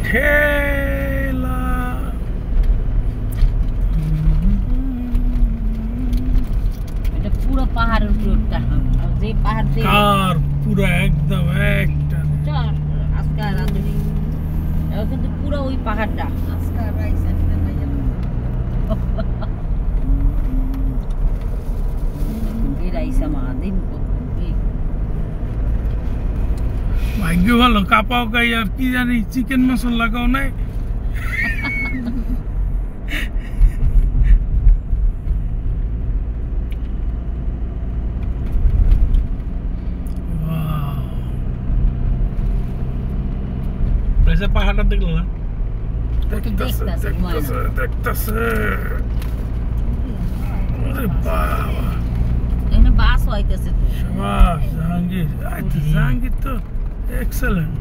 খেলা এটা পুরো পাহাড়ের উপরে উঠতে হবে যে পাহাড় দিয়ে কার পুরো একদম একটা আজকে রাজনী এটা কিন্তু পুরো ওই পাহাড়টা আজকে রাইসা নিতে ভাইয়া কিন্তু রাইসা মা দিন কত ভাগ্য ভালো কাপাও গাই আর কি জানি চিকেন মশলা লাগাও নাই পাহাড়টা দেখলো না দেখতেছে এখানে বাস হইতেছে তো শাবাশ জাহাঙ্গীর জাহাঙ্গীর তো এক্সেলেন্ট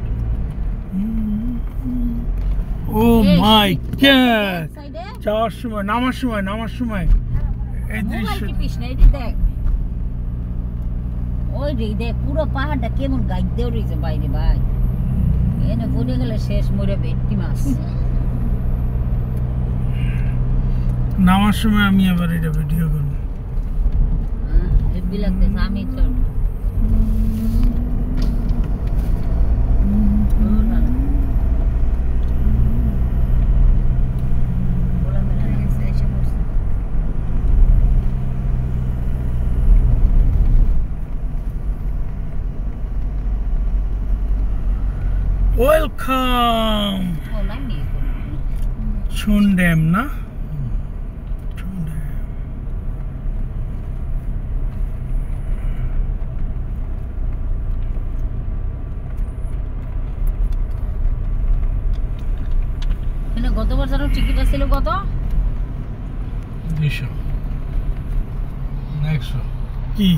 ও মাই গড যাওয়ার সময় নামার সময় এই দৃশ্য দেখ ওই রে দেখ পুরো পাহাড়টা কেমন গাইড দেও রয়েছে বাইরে ভাই এনে পড়ে গেলে শেষ মরে ভেটকি মাছ নামার সময় আমি আবার এটা ভিডিও করবো এবিলাক দেখ আমি চল ওয়েলকাম ছুন ড্যাম না গত বছরের টিকিট ছিল কত 200 কি